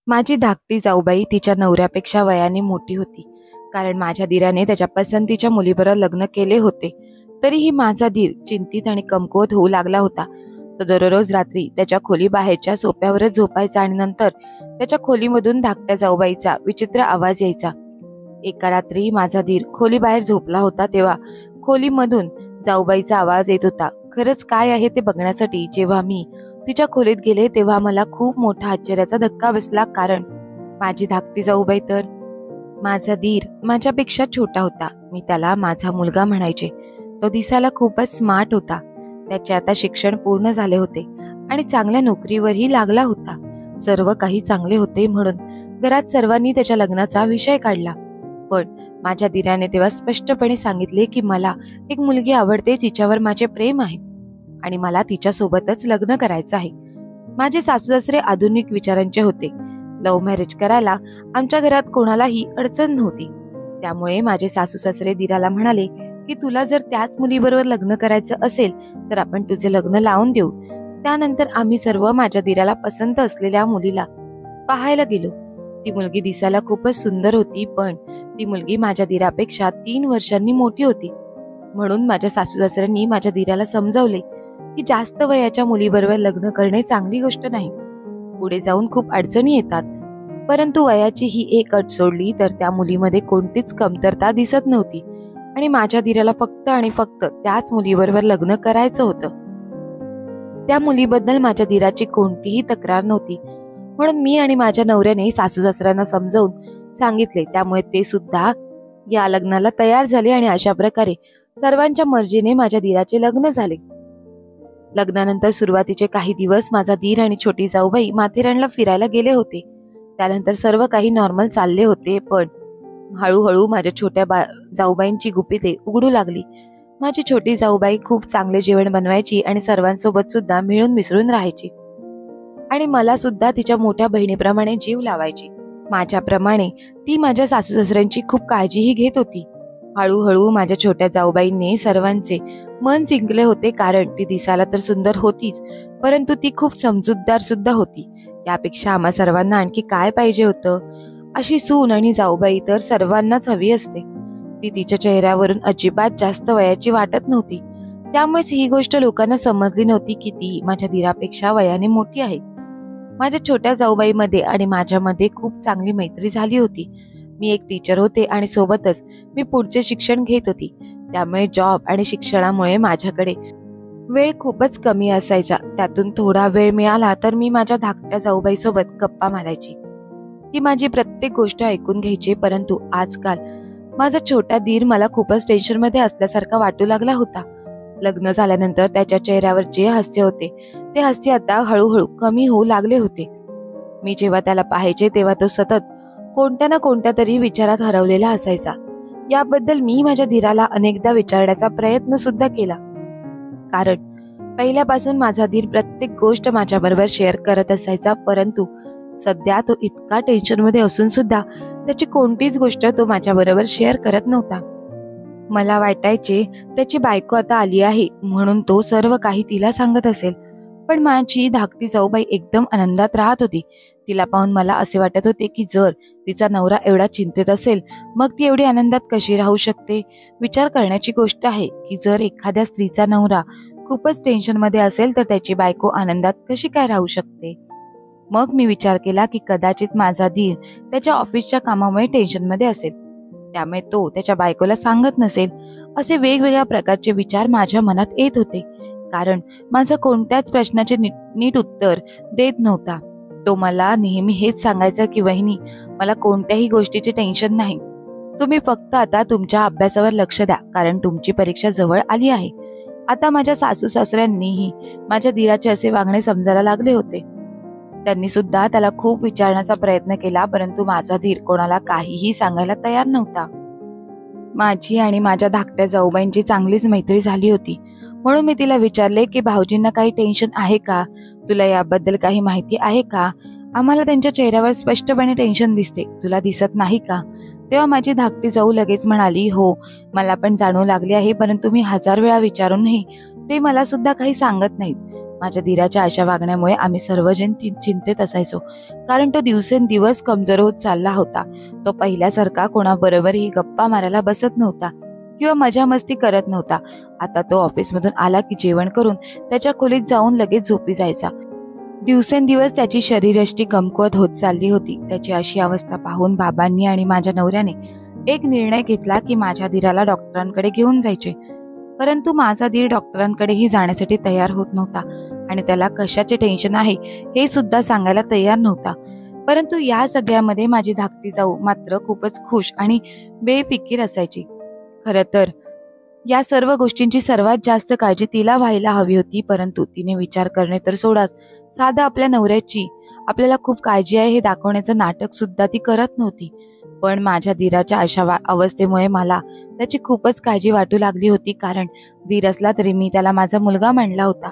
माझी धाकटी जाऊबाई तिच्या नवऱ्यापेक्षा वयाने मोठी होती, कारण माझ्या दीराने त्याच्या पसंतीच्या मुलीबरोबर लग्न केले होते. तरीही माझा धीर चिंतित आणि कमकुवत होऊ लागला होता. तो दररोज रात्री त्याच्या खोली बाहेरच्या सोप्यावरच झोपायचा आणि नंतर त्याच्या खोलीमधून धाकट्या जाऊबाईचा विचित्र आवाज यायचा. एका रात्री माझा धीर खोली बाहेर झोपला होता तेव्हा खोलीमधून जाऊबाईचा आवाज येत होता. खरंच काय आहे ते बघण्यासाठी जेव्हा मी तिच्या खोलीत गेले तेव्हा मला खूप मोठा आश्चर्याचा धक्का बसला, कारण माझी धाकटी जाऊबाई तर माझा धीर माझ्यापेक्षा छोटा होता. मी त्याला माझा मुलगा म्हणायचे. तो दिसायला खूपच स्मार्ट होता. त्याचे आता शिक्षण पूर्ण झाले होते आणि चांगल्या नोकरीवरही लागला होता. सर्व काही चांगले होते म्हणून घरात सर्वांनी त्याच्या लग्नाचा विषय काढला. पण माझ्या धीराने तेव्हा स्पष्टपणे सांगितले की मला एक मुलगी आवडते, तिच्यावर माझे प्रेम आहे आणि मला तिच्यासोबतच लग्न करायचं आहे. माझे सासू सासरे आधुनिक विचारांचे होते. लव्ह मॅरेज करायला आमच्या घरात कोणालाही अडचण नव्हती. त्यामुळे माझे सासू सासरे धीराला म्हणाले की तुला जर त्याच मुलीबरोबर लग्न करायचं असेल तर आपण तुझे लग्न लावून देऊ. त्यानंतर आम्ही सर्व माझ्या धीराला पसंत असलेल्या मुलीला पाहायला गेलो. ती मुलगी दिसायला खूपच सुंदर होती, पण ती मुलगी माझ्या धीरापेक्षा 3 वर्षांनी मोठी होती. म्हणून माझ्या सासू सासऱ्यांनी माझ्या धीराला समजावले की जास्त वयाच्या मुलीबरोबर लग्न करणे चांगली गोष्ट नाही. पुढे जाऊन खूप अडचणी येतात. परंतु वयाची ही एक अट सोडली तर त्या मुलीमध्ये कोणतीच कमतरता दिसत नव्हती आणि माझ्या धीराला फक्त आणि फक्त त्याच मुलीबरोबर लग्न करायचं होतं. त्या मुलीबद्दल माझ्या धीराची कोणतीही तक्रार नव्हती. म्हणून मी आणि माझ्या नवऱ्याने सासू सासऱ्यांना समजावून सांगितले. त्यामुळे ते सुद्धा या लग्नाला तयार झाले आणि अशा प्रकारे सर्वांच्या मर्जीने माझ्या धीराचे लग्न झाले. लग्नानंतर सुरुवातीचे काही दिवस माझा धीर आणि छोटी जाऊबाई माथेरानला फिरायला गेले होते. त्यानंतर सर्व काही नॉर्मल चालले होते, पण हळूहळू माझ्या छोट्या जाऊबाईंची गुपिते उघडू लागली. माझी छोटी जाऊबाई खूप चांगले जेवण बनवायची आणि सर्वांसोबत सुद्धा मिळून मिसळून राहायची आणि मला सुद्धा तिच्या मोठ्या बहिणीप्रमाणे जीव लावायची. माझ्याप्रमाणे ती माझ्या सासू सासऱ्यांची खूप काळजीही घेत होती. हळूहळू माझ्या छोट्या जाऊबाईंनी सर्वांचे मन जिंकले होते, कारण ती दिसायला तर सुंदर होतीच, परंतु ती खूप समजूतदार सुद्धा होती. यापेक्षा आम्हा सर्वांना आणखी काय पाहिजे होतं? अशी सून आणि जाऊबाई तर सर्वांनाच हवी असते. ती तिच्या चेहऱ्यावरून अजिबात जास्त वयाची वाटत नव्हती. त्यामुळेच ही गोष्ट लोकांना समजली नव्हती की ती माझ्या धीरापेक्षा वयाने मोठी आहे. माझ्या छोट्या जाऊबाईमध्ये आणि माझ्यामध्ये खूप चांगली मैत्री झाली होती. मी एक टीचर होते आणि सोबतच मी पुढचे शिक्षण घेत होती. त्यामुळे जॉब आणि शिक्षणामुळे माझ्याकडे वेळ खूपच कमी असायचा. त्यातून थोडा वेळ मिळाला तर मी माझ्या धाकट्या जाऊबाईसोबत गप्पा मारायची. ती माझी प्रत्येक गोष्ट ऐकून घ्यायची. परंतु आजकाल माझा छोटा धीर मला खूपच टेन्शनमध्ये असल्यासारखा वाटू लागला होता. लग्न झाल्यानंतर त्याच्या चेहऱ्यावर जे हास्य होते ते हास्य आता हळूहळू कमी होऊ लागले होते. मी जेव्हा त्याला पाहायचे तेव्हा तो सतत कोणत्या ना कोणत्या तरी विचारात हरवलेला असायचा. याबद्दल मी माझ्या धीराला अनेकदा विचारण्याचा प्रयत्न सुद्धा केला, कारण पहिल्यापासून माझा धीर प्रत्येक गोष्ट माझ्याबरोबर शेअर करत असायचा. परंतु सध्या तो इतका टेन्शनमध्ये असून सुद्धा त्याची कोणतीच गोष्ट तो माझ्याबरोबर शेअर करत नव्हता. मला वाटायचे त्याची बायको आता आली आहे म्हणून तो सर्व काही तिला सांगत असेल. पण माझी धाकटी जाऊबाई एकदम आनंदात राहत होती. तिला पाहून मला असे वाटत होते की जर तिचा नवरा एवढा चिंतित असेल मग ती एवढी आनंदात कशी राहू शकते. विचार करण्याची गोष्ट आहे की जर एखाद्या स्त्रीचा नवरा खूपच टेन्शनमध्ये असेल तर त्याची बायको आनंदात कशी काय राहू शकते. मग मी विचार केला की कदाचित माझा धीर त्याच्या ऑफिसच्या कामामुळे टेन्शनमध्ये असेल, त्यामुळे तो त्याच्या बायकोला सांगत नसेल. असे वेगवेगळ्या प्रकारचे विचार माझ्या मनात येत होते, कारण माझं कोणत्याच प्रश्नाचे नीट उत्तर देत नव्हता. तो मला नेहमी हेच सांगायचा की वहिनी, मला कोणत्याही गोष्टीचे टेन्शन नाही. तुम्ही फक्त आता तुमच्या अभ्यासावर लक्ष द्या, कारण तुमची परीक्षा जवळ आली आहे. आता माझ्या सासू सासऱ्यांनीही माझ्या धीराचे असे वागणे समजायला लागले होते. त्यांनी सुद्धा त्याला खूप विचारण्याचा प्रयत्न केला, परंतु माझा धीर कोणाला काहीही सांगायला तयार नव्हता. माझी आणि माझ्या धाकट्या जाऊबाईंची चांगलीच मैत्री झाली होती. म्हणून मी तिला विचारले की भाऊजींना काही टेन्शन आहे का? तुला याबद्दल काही माहिती आहे का? आम्हाला त्यांच्या चेहऱ्यावर स्पष्टपणे टेन्शन दिसते, तुला दिसत नाही का? तेव्हा माझी धाकटी जाऊ लगेच म्हणाली, हो, मला पण जाणवू लागले आहे, परंतु मी 1000 वेळा विचारूनही ते मला सुद्धा काही सांगत नाहीत. माझ्या धीराच्या अशा वागण्यामुळे आम्ही सर्वजण चिंतेत असायचो, कारण तो दिवसेंदिवस कमजोर होत चालला होता. तो पहिल्यासारखा कोणाबरोबरही गप्पा मारायला बसत नव्हता किंवा मजा मस्ती करत नव्हता. आता तो ऑफिसमधून आला की जेवण करून त्याच्या खोलीत जाऊन लगेच झोपी जायचा. दिवसेंदिवस त्याची शरीरयष्टी कमकुवत होत चालली होती. त्याची अशी अवस्था पाहून बाबांनी आणि माझ्या नवऱ्याने एक निर्णय घेतला की माझ्या धीराला डॉक्टरांकडे घेऊन जायचे. परंतु माझा धीर डॉक्टरांकडेही जाण्यासाठी तयार होत नव्हता आणि त्याला कशाचे टेन्शन आहे हे सुद्धा सांगायला तयार नव्हता. परंतु या सगळ्यामध्ये माझी धाकटी जाऊ मात्र खूपच खुश आणि बेफिकीर असायची. खरं तर या सर्व गोष्टींची सर्वात जास्त काळजी तिला व्हायला हवी होती, परंतु तिने विचार करणे तर सोडाच, साधं आपल्या नवऱ्याची आपल्याला खूप काळजी आहे हे दाखवण्याचं नाटक सुद्धा ती करत नव्हती. पण माझ्या धीराच्या अशा अवस्थेमुळे मला त्याची खूपच काळजी वाटू लागली होती, कारण धीर असला तरी मी त्याला माझा मुलगा मानला होता.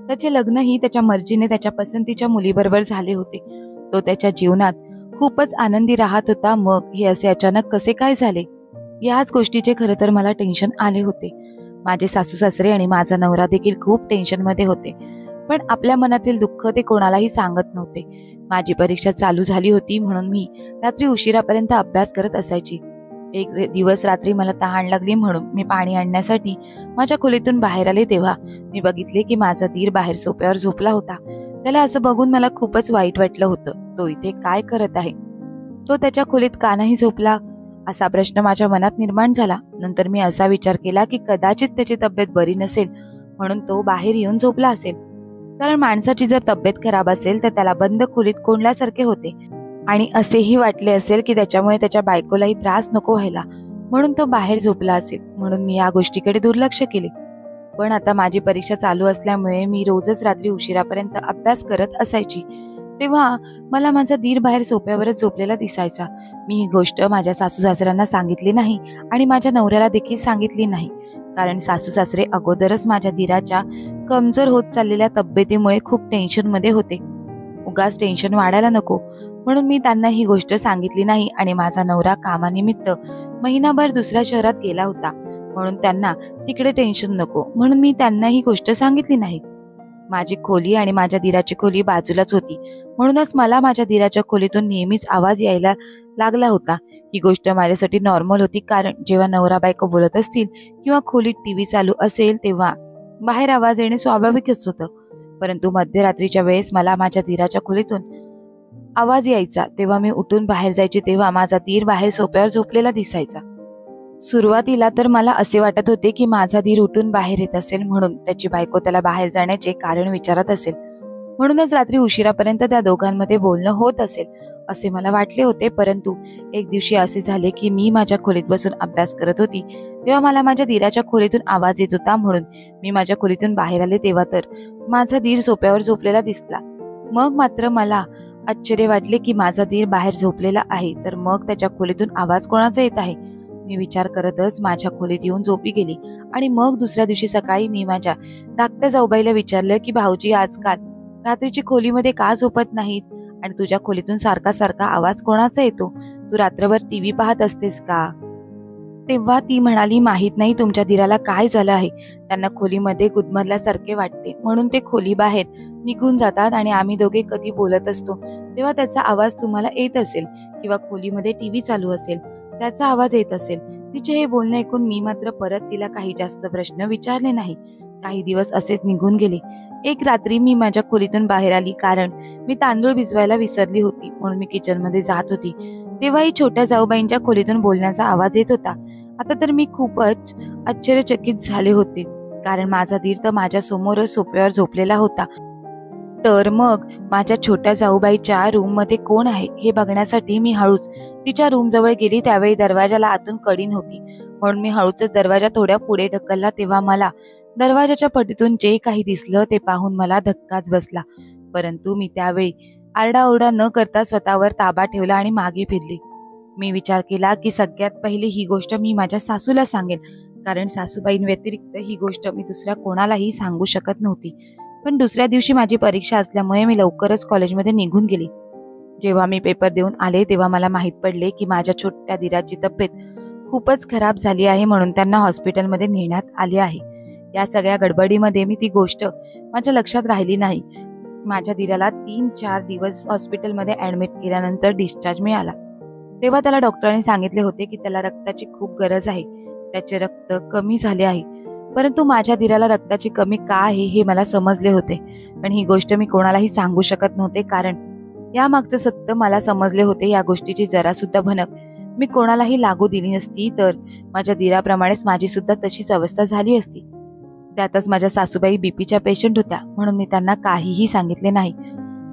त्याचे लग्नही त्याच्या मर्जीने त्याच्या पसंतीच्या मुलीबरोबर झाले होते. तो त्याच्या जीवनात खूपच आनंदी राहत होता. मग हे असे अचानक कसे काय झाले, याच गोष्टीचे खरं तर मला टेन्शन आले होते. माझे सासू सासरे आणि माझा नवरा देखील खूप टेन्शनमध्ये होते, पण आपल्या मनातील दुःख ते कोणालाही सांगत नव्हते. माझी परीक्षा चालू झाली होती म्हणून मी रात्री उशिरापर्यंत अभ्यास करत असायची. एक दिवस रात्री मला तहान लागली म्हणून मी पाणी आणण्यासाठी माझ्या खोलीतून बाहेर आले, तेव्हा मी बघितले की माझा धीर बाहेर सोफ्यावर झोपला होता. त्याला असं बघून मला खूपच वाईट वाटलं होतं. तो इथे काय करत आहे, तो त्याच्या खोलीत का नाही झोपला, असा प्रश्न माझ्या मनात निर्माण झाला. नंतर मी असा विचार केला की कदाचित त्याची तब्येत बरी नसेल म्हणून तो बाहेर येऊन झोपला असेल. कारण माणसाची जर तब्येत खराब असेल तर त्याला बंद खोलीत कोंडल्यासारखे होते आणि असेही वाटले असेल की त्याच्यामुळे त्याच्या बायकोलाही त्रास नको व्हायला म्हणून तो बाहेर झोपला असेल. म्हणून मी या गोष्टीकडे दुर्लक्ष केले. पण आता माझी परीक्षा चालू असल्यामुळे मी रोजच रात्री उशिरापर्यंत अभ्यास करत असायची, तेव्हा मला माझा धीर बाहेर सोफ्यावरच झोपलेला दिसायचा. मी ही गोष्ट माझ्या सासू सासऱ्यांना सांगितली नाही आणि माझ्या नवऱ्याला देखील सांगितली नाही, कारण सासू सासरे अगोदरच माझ्या धीराच्या कमजोर होत चाललेल्या तब्येतीमुळे खूप टेन्शनमध्ये होते. उगाच टेन्शन वाढायला नको म्हणून मी त्यांना ही गोष्ट सांगितली नाही. आणि माझा नवरा कामानिमित्त महिनाभर दुसऱ्या शहरात गेला होता म्हणून त्यांना तिकडे टेन्शन नको म्हणून मी त्यांना ही गोष्ट सांगितली नाही. माझी खोली आणि माझ्या धीराची खोली बाजूलाच होती, म्हणूनच मला माझ्या धीराच्या खोलीतून नेहमीच आवाज यायला लागला होता. ही गोष्ट माझ्यासाठी नॉर्मल होती, कारण जेव्हा नवरा बायको बोलत असतील किंवा खोलीत टीव्ही चालू असेल तेव्हा बाहेर आवाज येणे स्वाभाविकच होतं. परंतु मध्यरात्रीच्या वेळेस मला माझ्या धीराच्या खोलीतून आवाज यायचा, तेव्हा मी उठून बाहेर जायचे, तेव्हा माझा धीर बाहेर सोफ्यावर झोपलेला दिसायचा. सुरुवातीला तर मला असे वाटत होते की माझा धीर उठून बाहेर येत असेल म्हणून त्याची बायको त्याला बाहेर जाण्याचे कारण विचारत असेल, म्हणूनच रात्री उशिरापर्यंत त्या दोघांमध्ये बोलणं होत असेल असे मला वाटले होते. परंतु एक दिवशी असे झाले की मी माझ्या खोलीत बसून अभ्यास करत होती, तेव्हा मला माझ्या धीराच्या खोलीतून आवाज येत होता. म्हणून मी माझ्या खोलीतून बाहेर आले, तेव्हा तर माझा धीर सोफ्यावर झोपलेला दिसला. मग मात्र मला आश्चर्य वाटले की माझा धीर बाहेर झोपलेला आहे, तर मग त्याच्या खोलीतून आवाज कोणाचा येत आहे. मी विचार करतच माझ्या खोलीत येऊन झोपी गेली. आणि मग दुसऱ्या दिवशी सकाळी मी माझ्या धाकट्या जाऊबाईला विचारलं की भाऊजी आजकाल रात्रीची खोलीमध्ये का झोपत नाहीत आणि तुझ्या खोलीतून सारखा सारखा आवाज कोणाचा येतो, तू रात्रभर टीव्ही पाहत असतेस का. तेव्हा ती म्हणाली, माहित नाही तुमच्या धीराला काय झालं आहे, त्यांना खोलीमध्ये गुदमरल्यासारखे वाटते म्हणून ते खोली बाहेर निघून जातात आणि आम्ही दोघे कधी बोलत असतो तेव्हा त्याचा आवाज तुम्हाला येत असेल किंवा खोलीमध्ये टीव्ही चालू असेल त्याचा आवाज येत असेल. तिचे हे बोलणे ऐकून मी मात्र परत तिला काही जास्त प्रश्न विचारले नाही. काही दिवस असेच निघून गेले. एक रात्री मी माझ्या खोलीतून बाहेर आली, कारण मी तांदूळ भिजवायला विसरली होती म्हणून मी किचनमध्ये जात होती. तेव्हाही छोट्या जाऊबाईंच्या खोलीतून बोलण्याचा आवाज येत होता. आता तर मी खूपच आश्चर्यचकित झाले होते, कारण माझा धीर तर माझ्या समोरच सोफ्यावर झोपलेला होता. तर मग माझ्या छोट्या जाऊबाईच्या रूम मध्ये कोण आहे हे बघण्यासाठी मी हळूच तिच्या रूम जवळ गेली. त्यावेळी दरवाजाला आतून कडी नव्हती म्हणून मी हळूच दरवाजा थोड्या पुढे ढकलला, तेव्हा मला दरवाजाच्या पटीतून जे काही दिसलं ते पाहून मला धक्काच बसला. परंतु मी त्यावेळी आरडाओरडा न करता स्वतःवर ताबा ठेवला आणि मागे फिरले. मी विचार केला की सगळ्यात पहिली ही गोष्ट मी माझ्या सासूला सांगेन, कारण सासूबाईंव्यतिरिक्त ही गोष्ट मी दुसऱ्या कोणालाही सांगू शकत नव्हती. पण दुसऱ्या दिवशी माझी परीक्षा असल्यामुळे मी लवकरच कॉलेजमध्ये निघून गेली. जेव्हा मी पेपर देऊन आले तेव्हा मला माहीत पडले की माझ्या छोट्या धीराची तब्येत खूपच खराब झाली आहे, म्हणून त्यांना हॉस्पिटलमध्ये नेण्यात आले आहे. या सगळ्या गडबडीमध्ये मी ती गोष्ट माझ्या लक्षात राहिली नाही. माझ्या दिराला 3-4 दिवस हॉस्पिटलमध्ये ऍडमिट केल्यानंतर डिस्चार्ज मिळाला. तेव्हा त्याला डॉक्टरांनी सांगितले होते की त्याला रक्ताची खूप गरज आहे, त्याचे रक्त कमी झाले आहे. परंतु माझ्या दिराला रक्ताची कमी का आहे हे मला समजले होते, पण ही गोष्ट मी कोणालाही सांगू शकत नव्हते, कारण यामागचं सत्य मला समजले होते. या गोष्टीची जरा सुद्धा भनक मी कोणालाही लागू दिली नसती तर माझ्या दिराप्रमाणेच माझी सुद्धा तशीच अवस्था झाली असती. त्यातच माझ्या सासूबाई बीपीच्या पेशंट होत्या, म्हणून मी त्यांना काहीही सांगितले नाही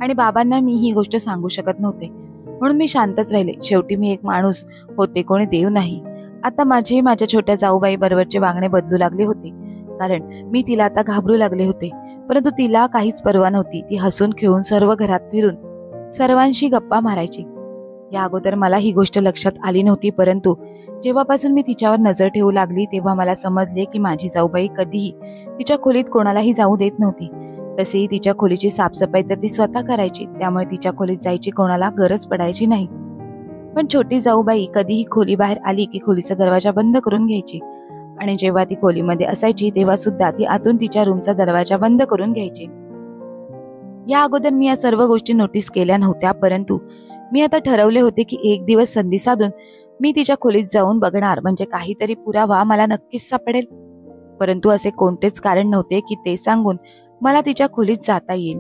आणि बाबांना मी ही गोष्ट सांगू शकत नव्हते, म्हणून मी शांतच राहिले. शेवटी मी एक माणूस होते, कोणी देव नाही. आता माझ्या छोट्या जाऊबाई बरोबरचे वागणे बदलू लागले होते, कारण मी तिला आता घाबरू लागले होते. परंतु तिला काहीच पर्वा नव्हती. ती हसून खेळून सर्व घरात फिरून सर्वांशी गप्पा मारायची. या अगोदर मला ही गोष्ट लक्षात आली नव्हती, परंतु जेव्हापासून मी तिच्यावर नजर ठेवू लागली तेव्हा मला समजले की माझी जाऊबाई कधीही तिच्या खोलीत कोणालाही जाऊ देत नव्हती. तसेही तिच्या खोलीची साफसफाई तर ती स्वतः करायची, त्यामुळे तिच्या खोलीत जायची कोणाला गरज पडायची नाही. पण छोटी जाऊबाई कधीही खोली बाहेर आली की खोलीचा दरवाजा बंद करून घ्यायची, आणि जेव्हा ती खोलीमध्ये असायची तेव्हा सुद्धा ती आतून तिच्या रूमचा दरवाजा बंद करून घ्यायची. या अगोदर मी या सर्व गोष्टी नोटीस केल्या नव्हत्या, परंतु मी आता ठरवले होते की एक दिवस संधी साधून मी तिच्या खोलीत जाऊन बघणार, म्हणजे काहीतरी पुरावा मला नक्कीच सापडेल. परंतु असे कोणतेच कारण नव्हते की ते सांगून मला तिच्या खोलीत जाता येईल.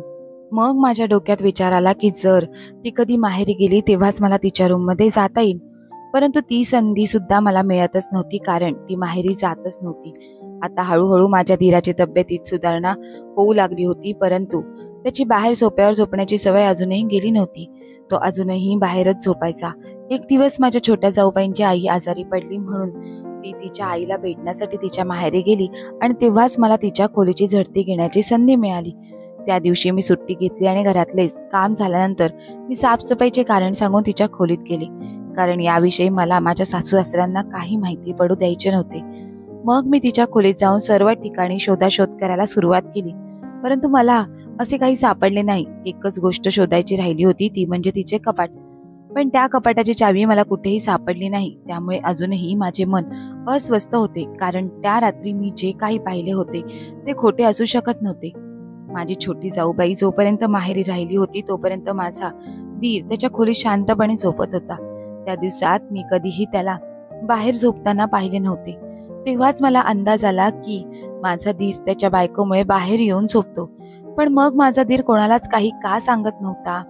मग माझ्या डोक्यात विचार आला की जर ती कधी माहेरी गेली तेव्हाच मला तिच्या रूममध्ये जाता येईल. परंतु ती संधी सुद्धा मला मिळतच नव्हती, कारण ती माहेरी जातच नव्हती. आता हळूहळू माझ्या धीराची तब्येतीत सुधारणा होऊ लागली होती, परंतु त्याची बाहेर सोप्यावर झोपण्याची सवय अजूनही गेली नव्हती. तो अजूनही बाहेरच झोपायचा. एक दिवस माझ्या छोट्या जाऊबाईंची आई आजारी पडली, म्हणून ती तिच्या आईला भेटण्यासाठी तिच्या माहेरी गेली आणि तेव्हाच मला तिच्या खोलीची झडती घेण्याची संधी मिळाली. त्या दिवशी मी सुट्टी घेतली आणि घरातलेच काम झाल्यानंतर मी साफसफाईचे कारण सांगून तिच्या खोलीत गेले, कारण याविषयी मला माझ्या सासू सासऱ्यांना काही माहिती पडू द्यायचे नव्हते. मग मी तिच्या खोलीत जाऊन सर्व ठिकाणी शोधाशोध करायला सुरुवात केली, परंतु मला असे काही सापडले नाही. एकच गोष्ट शोधायची राहिली होती, ती म्हणजे तिचे कपाट. पण त्या कपाटाची चावी मला कुठेही सापडली नाही. त्यामुळे अजूनही माझे मन अस्वस्थ होते, कारण त्या रात्री मी जे काही पाहिले होते ते खोटे असू शकत नव्हते. माझी छोटी जाऊबाई जोपर्यंत माहेरी राहिली होती तोपर्यंत माझा दीर त्याच्या खोलीत शांतपणे झोपत होता. त्या दिवसात मी कधीही त्याला बाहेर झोपताना पाहिले नव्हते. तेव्हाच मला अंदाज आला की माझा दीर त्याच्या बायकोमुळे बाहेर येऊन झोपतो. पण मग माझा दीर कोणालाच काही का सांगत नव्हता?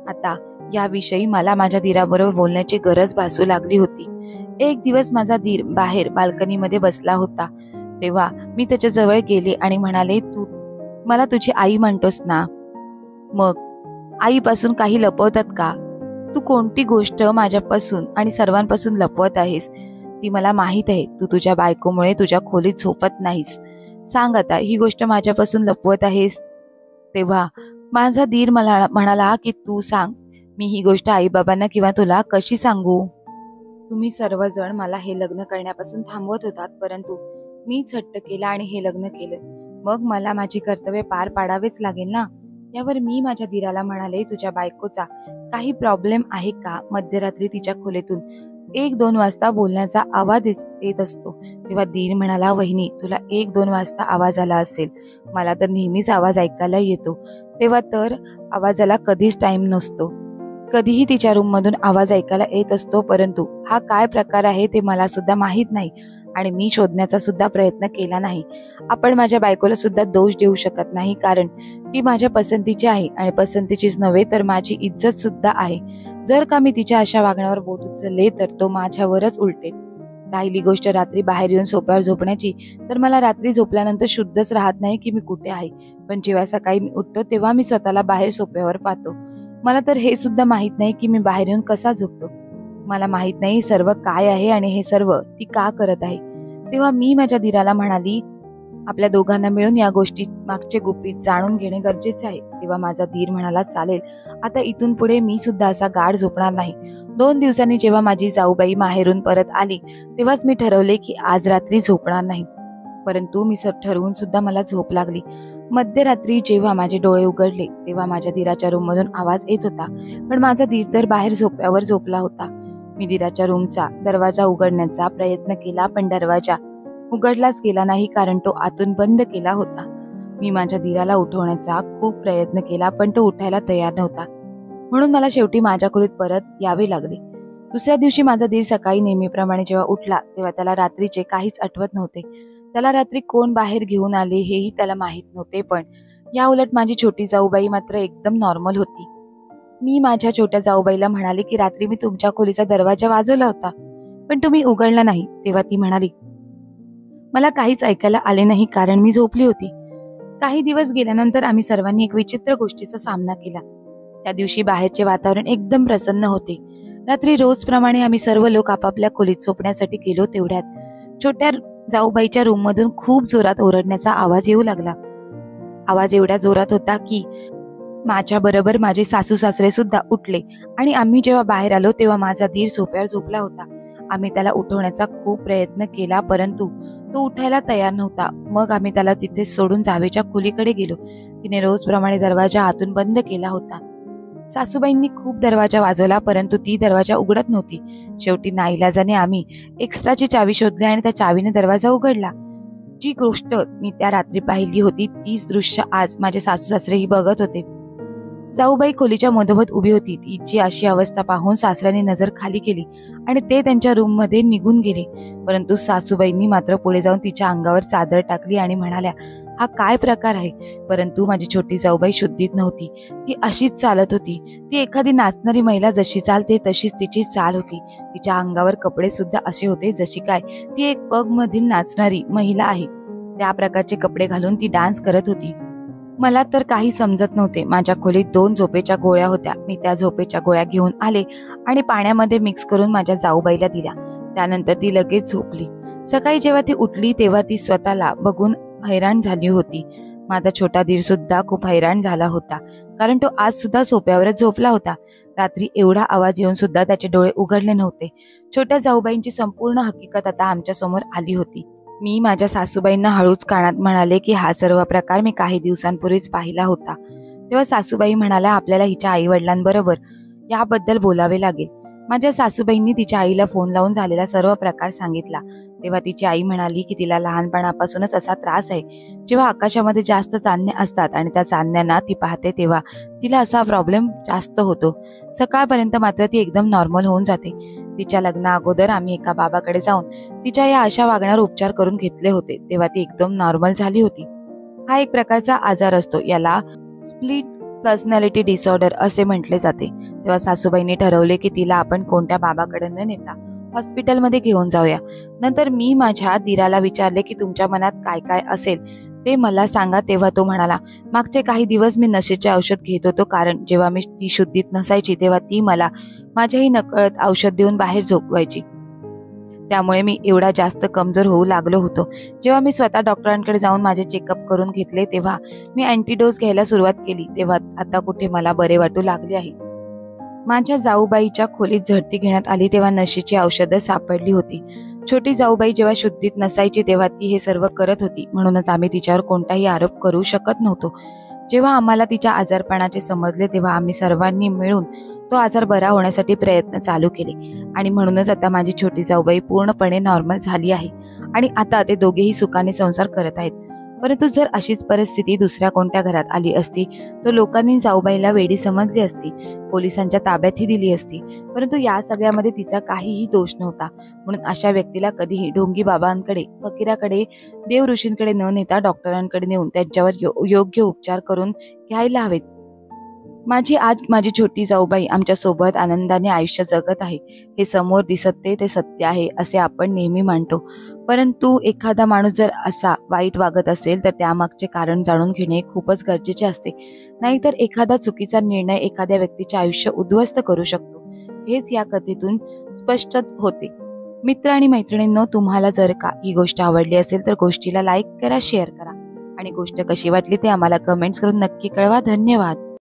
आता याविषयी मला माझ्या दीराबरोबर बोलण्याची गरज भासू लागली होती. एक दिवस माझा दीर बाहेर बाल्कनीमध्ये बसला होता, तेव्हा मी त्याच्या जवळ गेले आणि म्हणाले, तू मला तुझी आई म्हणतोस ना, मग आईपासून काही लपवतात का? तू कोणती गोष्ट माझ्यापासून आणि सर्वांपासून लपवत आहेस? ती मला माहित आहे. तू तुझ्या बायकोमुळे तुझ्या खोलीत झोपत नाहीस. सांग आता, ही गोष्ट माझ्यापासून लपवत आहेस? तेव्हा माझा दीर मला म्हणाला की तू सांग, मी ही गोष्ट आईबाबांना किंवा तुला कशी सांगू? तुम्ही सर्वजण मला हे लग्न करण्यापासून थांबवत होतात, परंतु मीच हट्ट केला आणि हे लग्न केलं. मग मला माझी कर्तव्य पार पाडावेच लागेल ना. यावर मी माझ्या दीराला म्हणाले, तुझ्या बायकोचा काही प्रॉब्लेम आहे का? मध्यरात्री तिच्या खोलीतून 1-2 वाजता बोलण्याचा आवाज येत असतो. तेव्हा दीर म्हणाला, वहिनी, तुला 1-2 वाजता आवाज आला असेल, मला तर नेहमीच आवाज ऐकायला येतो. तेव्हा तर आवाजाला कधीच टाइम नसतो. कधीही तिच्या रूम मधून आवाज ऐकायला येत असतो, परंतु हा काय प्रकार आहे ते मला सुद्धा माहीत नाही आणि मी शोधण्याचा सुद्धा प्रयत्न केला नाही. आपण माझ्या बायकोला सुद्धा दोष देऊ शकत नाही, कारण ती माझ्या पसंतीची आहे आणि पसंतीचीच नव्हे तर माझी इज्जत सुद्धा आहे. जर का मी तिच्या अशा वागण्यावर बोट उचलले तर तो माझ्यावरच उलटेल. राहिली गोष्ट रात्री बाहेर येऊन सोप्यावर झोपण्याची, तर मला रात्री झोपल्यानंतर शुद्धच राहत नाही की मी कुठे आहे. पण जेव्हा सकाळी मी उठतो तेव्हा मी स्वतःला बाहेर सोप्यावर पाहतो. मला तर हे सुद्धा माहित नाही की मी बाहेर येऊन कसा झोपतो. मला माहित नाही सर्व काय आहे आणि हे सर्व ती का करत आहे. तेव्हा मी माझ्या दीराला म्हणाली, आपल्या दोघांना मिळून या गोष्टी मागचे गुपित जाणून घेणे गरजेचे आहे. तेव्हा माझा दीर म्हणाला, चालेल, आता इथून पुढे मी सुद्धा असा गाढ झोपणार नाही. 2 दिवसांनी जेव्हा माझी जाऊबाई माहेरून परत आली तेव्हाच मी ठरवले की आज रात्री झोपणार नाही. परंतु मी ठरवून सुद्धा मला झोप लागली. मध्यरात्री जेव्हा माझे डोळे उघडले तेव्हा माझ्या दीराच्या रूम मधून आवाज येत होता, पण माझा दीर तर बाहेर झोप्यावर झोपला होता. मी दीराच्या रूमचा दरवाजा उघडण्याचा प्रयत्न केला, पण दरवाजा उघडलाच गेला नाही, कारण तो आतून बंद केला होता. मी माझ्या धीराला उठवण्याचा खूप प्रयत्न केला, पण तो उठायला तयार नव्हता. म्हणून मला शेवटी माझ्या खोलीत परत यावे लागले. दुसऱ्या दिवशी माझा धीर सकाळी नेहमीप्रमाणे जेव्हा उठला, तेव्हा त्याला रात्रीचे काहीच आठवत नव्हते. त्याला रात्री कोण बाहेर घेऊन आले हेही त्याला माहीत नव्हते. पण या उलट माझी छोटी जाऊबाई मात्र एकदम नॉर्मल होती. मी माझ्या छोट्या जाऊबाईला म्हणाले की रात्री मी तुमच्या खोलीचा दरवाजा वाजवला होता, पण तुम्ही उघडला नाही. तेव्हा ती म्हणाली, मला काहीच ऐकायला आले नाही, कारण मी झोपली होती. काही दिवस गेल्यानंतर आम्ही सर्वांनी एक विचित्र गोष्टीचा सामना केला. त्या दिवशी बाहेरचे वातावरण एकदम प्रसन्न होते. रात्री रोजप्रमाणे आम्ही सर्व लोक आपापल्या खोलीत झोपण्यासाठी गेलो. तेवढ्यात छोट्या जाऊबाईच्या रूम मधून खूप जोरात ओरडण्याचा आवाज येऊ लागला. आवाज एवढ्या जोरात होता की माझ्या बरोबर माझे सासू सासरे सुद्धा उठले. आणि आम्ही जेव्हा बाहेर आलो तेव्हा माझा धीर झोप्यावर झोपला होता. आम्ही त्याला उठवण्याचा खूप प्रयत्न केला, परंतु तो उठायला तयार नव्हता. मग आम्ही त्याला तिथे सोडून जावेच्या खोलीकडे गेलो. तिने रोजप्रमाणे दरवाजा आतून बंद केला होता. सासूबाईंनी खूप दरवाजा वाजवला, परंतु ती दरवाजा उघडत नव्हती. शेवटी नाईलाजाने आम्ही एक्स्ट्राची चावी शोधली आणि त्या चावीने दरवाजा उघडला. जी गोष्ट मी त्या रात्री पाहिली होती तीच दृश्य आज माझे सासू सासरेही बघत होते. जाऊबाई खोलीच्या मधोमध उभी होती. तिची अशी अवस्था पाहून सासऱ्याने नजर खाली केली आणि ते त्यांच्या रूम मध्ये निघून गेले. परंतु सासूबाईंनी मात्र पुढे जाऊन तिच्या अंगावर चादर टाकली आणि म्हणाल्या, हा काय प्रकार आहे? परंतु माझी छोटी जाऊबाई शुद्धीत नव्हती. ती अशीच चालत होती. ती एखादी नाचणारी महिला जशी चालते तशीच तिची चाल होती. तिच्या अंगावर कपडे सुद्धा असे होते जशी काय ती एक पग मधील नाचणारी महिला आहे. त्या प्रकारचे कपडे घालून ती डान्स करत होती. मला तर काही समजत नव्हते. माझ्या खोलीत 2 झोपेच्या गोळ्या होत्या. मी त्या झोपेच्या गोळ्या घेऊन आले आणि पाण्यामध्ये मिक्स करून माझ्या जाऊबाईला दिल्या. त्यानंतर ती लगेच झोपली. सकाळी जेव्हा ती उठली तेव्हा ती स्वतःला बघून हैराण झाली होती. माझा छोटा धीर सुद्धा खूप हैराण झाला होता, कारण तो आज सुद्धा सोप्यावरच झोपला होता. रात्री एवढा आवाज येऊन सुद्धा त्याचे डोळे उघडले नव्हते. छोट्या जाऊबाईंची संपूर्ण हकीकत आता आमच्या समोर आली होती. मी माझ्या सासूबाईंना हळूच कानात म्हणाले की हा सर्व प्रकार मी काही दिवसांपूर्वीच पाहिला होता. तेव्हा सासूबाई म्हणाल्या, आपल्याला हिच्या आई वडिलांबरोबर याबद्दल बोलावे लागेल. माझ्या सासूबाईंनी तिच्या आईला फोन लावून झालेला सर्व प्रकार सांगितला. तेव्हा तिची आई म्हणाली की तिला लहानपणापासूनच असा त्रास आहे. जेव्हा आकाशामध्ये जास्त चांदण्या असतात आणि त्या चांदण्यांना ती पाहते तेव्हा तिला असा प्रॉब्लेम जास्त होतो. सकाळपर्यंत मात्र ती एकदम नॉर्मल होऊन जाते. तिच्या लग्ना अगोदर आम्ही एका बाबाकडे जाऊन तिच्या या अशा वागण्यावर उपचार करून घेतले होते. तेव्हा ती एकदम नॉर्मल झाली होती. हा एक प्रकारचा आजार असतो, याला स्प्लिट पर्सनॅलिटी डिसऑर्डर असे म्हटले जाते. तेव्हा सासूबाईंनी ठरवले की तिला आपण कोणत्या बाबाकडे न नेता हॉस्पिटलमध्ये घेऊन जाऊया. नंतर मी माझ्या धीराला विचारले की तुमच्या मनात काय काय असेल ते मला सांगा. तेव्हा तो म्हणाला, मागचे काही दिवस मी नशेचे औषध घेत होतो, कारण जेव्हा मी ती शुद्धीत नसायची तेव्हा ती मला माझ्याही नकळत औषध देऊन बाहेर झोपवायची. त्यामुळे मी एवढा जास्त कमजोर होऊ लागलो होतो. जेव्हा मी स्वतः डॉक्टरांकडे जाऊन माझे चेकअप करून घेतले तेव्हा मी अँटीडोस घ्यायला सुरुवात केली. तेव्हा आता कुठे मला बरे वाटू लागले आहे. माझ्या जाऊबाईच्या खोलीत झडती घेण्यात आली तेव्हा नशेची औषधं सापडली होती. छोटी जाऊबाई जेव्हा शुद्धीत नसायची तेव्हा ती हे सर्व करत होती, म्हणूनच आम्ही तिच्यावर कोणताही आरोप करू शकत नव्हतो. जेव्हा आम्हाला तिच्या आजारपणाचे समजले तेव्हा आम्ही सर्वांनी मिळून तो आजार बरा होण्यासाठी प्रयत्न चालू केले. आणि म्हणूनच आता माझी छोटी जाऊबाई पूर्णपणे नॉर्मल झाली आहे आणि आता ते दोघेही सुखाने संसार करत आहेत. परंतु जर अशीच परिस्थिती दुसऱ्या कोणत्या घरात आली असती तर लोकांनी जाऊबाईला वेडी समजली असती, पोलिसांच्या ताब्यातही दिली असती. परंतु या सगळ्यामध्ये तिचा काहीही दोष नव्हता. म्हणून अशा व्यक्तीला कधीही ढोंगी बाबांकडे, फकीराकडे, देव ऋषींकडे न नेता डॉक्टरांकडे नेऊन त्यांच्यावर योग्य उपचार करून घ्यायला हवेत. माझी छोटी जाऊबाई आमच्या सोबत आनंदाने आयुष्य जगत आहे. हे समोर दिसते ते सत्य आहे असे आपण नेहमी मानतो. परंतु एखादा माणूस जर असा वाईट वागत असेल तर त्यामागचे कारण जाणून घेणे खूपच गरजेचे असते. नाहीतर एखादा चुकीचा निर्णय एखाद्या व्यक्तीचे आयुष्य उद्ध्वस्त करू शकतो. हेच या कथेतून स्पष्ट होते. मित्र आणि मैत्रिणींनो, तुम्हाला जर का ही गोष्ट आवडली असेल तर गोष्टीला लाईक करा, शेअर करा आणि गोष्ट कशी वाटली ते आम्हाला कमेंट्स करून नक्की कळवा. धन्यवाद.